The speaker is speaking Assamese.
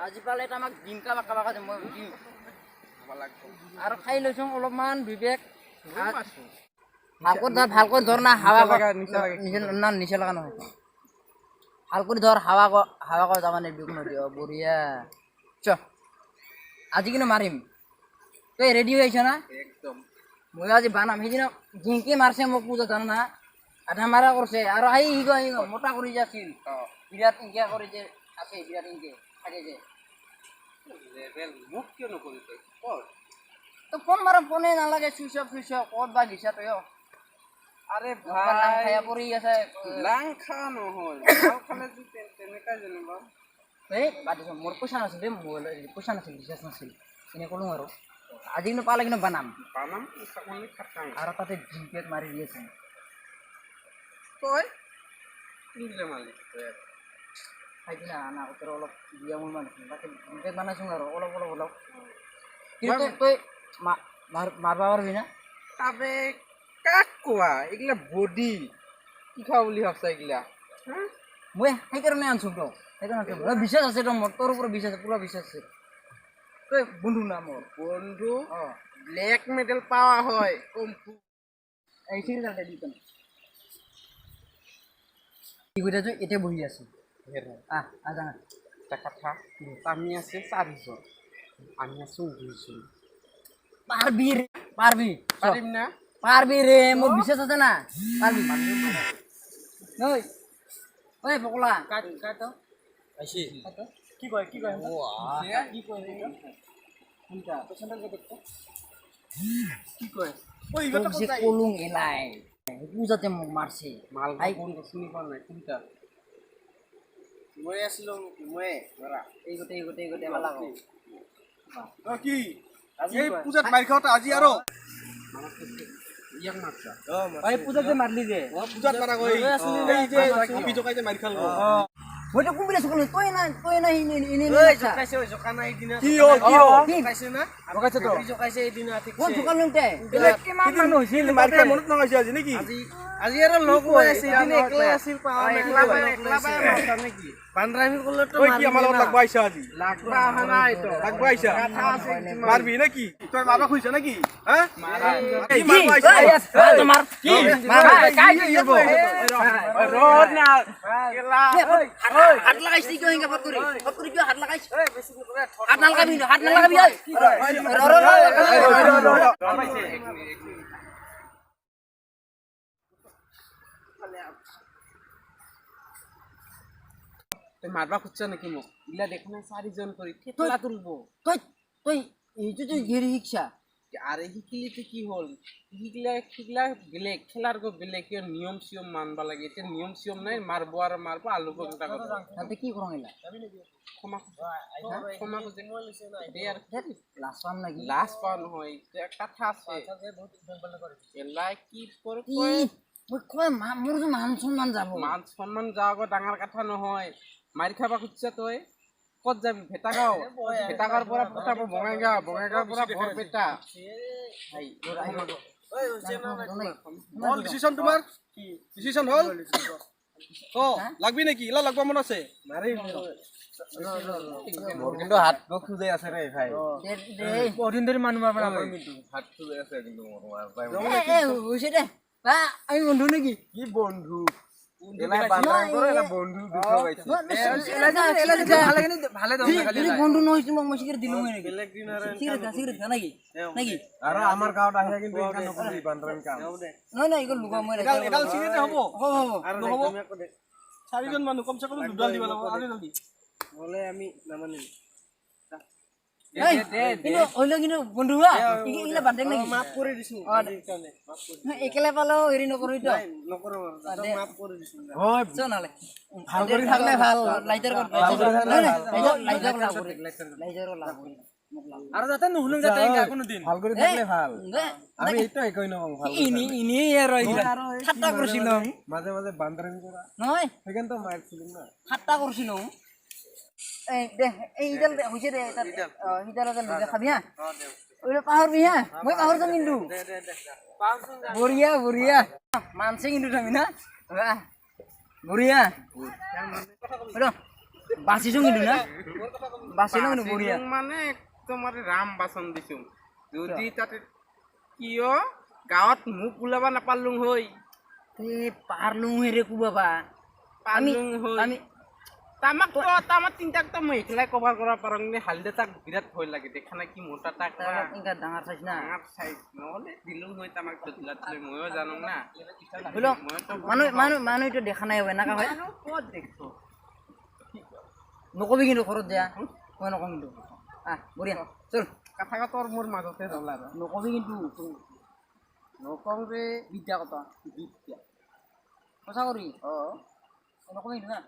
আজি পালে আমাক ডিম কাবা কাবা মই দিম আৰু খাই লৈছোঁ অলপমান বিবেক ভালকৈ ধৰ না হাৱা না নিচা লগা নহয় ভালকৈ ধৰ হাৱা কৰ তাৰমানে বিক নদী বঢ়িয়া চ আজি কিন্তু মাৰিম তই ৰেডি হৈ আহিছ না একদম মই আজি বানাম সেইদিনা জিংকি মাৰছে মোক পূজা জানো না আধা মাৰা কৰিছে আৰু আহি মোটা কৰি যে আছিল বিৰাট ইংকে কৰি যে আছে বিৰাট ইংকে থাকে যে মোক কিয় নকৰি তই ফোন মাৰ ফোনে নালাগে চুইচ অফ ক'ত বা দিছা তই আৰে ভাই খায়া পৰি আছে লাং খা নহয় লাং খালে তেনেকা জানিবা এই বাদিছ মোৰ পইচা নাছিল দেই মোবাইল পইচা নাছিল ৰিচাৰ্জ নাছিল এনে ক'লো আৰু আজি কিন্তু পালে কিন্তু বানাম আৰু তাতে জিংকেট মাৰি দি আছে তই কিলে মালি খাই দিনা আনা ওপৰ অলপ দিয়া মোৰ মান তাতে জিংকেট বানাইছোঁ আৰু অলপ কিন্তু তই মাৰবা পাৰবি না তাবে কাক কোৱা এইগিলা বডি কি খাওঁ বুলি ভাবছা এইগিলা মই সেইকাৰণে আনছো তো সেইকাৰণে বিশ্বাস আছে তো মোৰ তোৰ ওপৰত বিশ্বাস আছে পুৰা বিশ্বাস আছে তই বন্ধু না মোৰ বন্ধু ব্লেক মেডেল পাওয়া হয় এই চিৰিজাতে দি কেনে কি কৰি আছো এতিয়া বহি আছো জানা এটা কথা আমি আছে 4 জন আমি আছো 2 জন পাৰিম না পারবি রে মোর বিশ্বাস আছে না পারবি ওই ওই পকলা কাট আইছি কি কয় ও কি কয় কোনটা পছন্দ করে দেখতে কি কয় ওই গটা যে কলুং এলাই পূজাতে মোক মারছে মাল ভাই কোন শুনি পার না কোনটা মই আসলো মই ধরা এই গটে মালা কি আজি এই পূজাত মার খাওটা আজি আরো ইয়াক মারছা ভাই পূজাতে মারলি যে পূজাত মারা কই এই যে কপি জকাইতে মার খাল মই তো কুমিলে সকল তুই না ইনি জকাইছে জকা নাই দিনা কি জকাইছে না জকাইছে তো জকাইছে এই দিনা ঠিক কোন জকাল নতে কিমান মানুহ হৈছিল মারতে মনত নগাইছে আজি নেকি আজি আর লোক আছে দিন একলা আছিল পাওয়া একলা মারছা নাকি বানরামি করলে তো ওই কি আমার লাগবা আইছা আজি লাগবা নাই তো লাগবা আইছা কথা আছে মারবি নাকি তুই মারবা কইছ নাকি হ্যাঁ মারা কি মারবা আইছা তোমার কি মারা কাই দিব রোড না কেলা হাত লাগাইছি কি হইঙ্গা ফট করি কি হাত লাগাইছ হাত না লাগাবি মারবা খুঁজছ নাকি মোক ইলা দেখো না 4 জন করি কেতলা তুলবো তুই এইটো তুই গেরি শিক্ষা আরে শিকিলিতে কি হল শিকলা বেলেগ খেলার গো বেলেগ নিয়ম সিয়ম মানবা লাগে এতে নিয়ম সিয়ম নাই মারবো আর মারবো আলু বগটা কথা তাতে কি করং ইলা ক্ষমা খুঁজে দে আর লাস্ট পাম নাকি লাস্ট পাম নহয় কথা আছে এলা কি পর কয় মোৰ যে মান সন্মান যাব ডাঙৰ কথা নহয় মাৰি খাবা খুঁজছা তই ক'ত যাবি ভেটাগাঁৱৰ পৰা পঠাব বঙাইগাঁৱৰ পৰা বৰপেটা হল ডিসিশন তোমার কি ডিসিশন হল লাগবি নাকি ইলা লাগবা মন আছে মোর কিন্তু হাত খুঁজে আছে রে ভাই কদিন ধরে মানুষ মারবা হাত খুঁজে আছে কিন্তু মোর হইছে দে আমি বন্ধু নাকি কি বন্ধু এলা বান্দান করে এলা বন্ধু দুটো পাইছে ভালো দাও খালি বন্ধু নইছ মোক মশিকের দিলু নাকি বেলেগ দিন আর সিগারেট খা নাকি আর আমার গাওটা আইয়া কিন্তু এটা নকরি বান্দান কাম না ইগো লুকা মই এডাল সিগারেট হবো আর হবো 4 জন মানুষ কমসে কম দুডাল দিবা লাগবো আরে জলদি বলে আমি নামানি কিন্তু বন্ধু ইগিলা বান্ধে নাকি মাফ করে দিছো একলা পালো হেৰি নকৰি তো নকৰো মাফ কৰি দিছো হয় চনালে ভাল কৰি থাকলে ভাল লাইটাৰ লাভ আৰু যাতে নহলম যাতে কোনো দিন ভাল কৰি থাকলে ভাল আমি এইটো কই নং ভাল ইনি এর ঠাট্টা করছিলাম মাঝে মাঝে বান্দরামি করা নয় সেখান তো মারছিল না ঠাট্টা করছিলাম এই দে এই ইডাল হইছে দে ইডাল লগে খাবি হ্যাঁ ওইটা পাহরবি হ্যাঁ মই পাহর যাম কিন্তু বড়িয়া মানছে কিন্তু তুমি না বড়িয়া বাচিছো কিন্তু না বাচিলো কিন্তু বঢ়িয়া মানে একদম ৰাম বাচন দিছো যদি তাতে কিয় গাঁৱত মুখ ওলাব নাপালো হৈ পাৰলো হেৰে কো বাবা পাৰলুং হৈ আমি তামাক তিনটাক তো মই একেলাই কভাৰ কৰা পাৰোঁ কিন্তু হালদে তাক বিৰাট ভয় লাগে দেখা নাই কি মোটা তাক ইনকা ডাঙৰ চাইছ না ডাঙৰ চাইজ নহ'লে দিলোঁ হৈ তামাক দিলাতলৈ ময়ো জানো না বোলো মানুহ এইটো দেখা নাই এনেকা হয় ক'ত দেখছো নকবি কিন্তু ঘৰত দিয়া মই নকওঁ কিন্তু বঢ়িয়া চল কথা তোৰ মোৰ মাজতে হ'ল আৰু নকবি কিন্তু নকওঁ যে বিদ্যা কথা বিদ্যা সঁচা কৰি অঁ নকবি কিন্তু না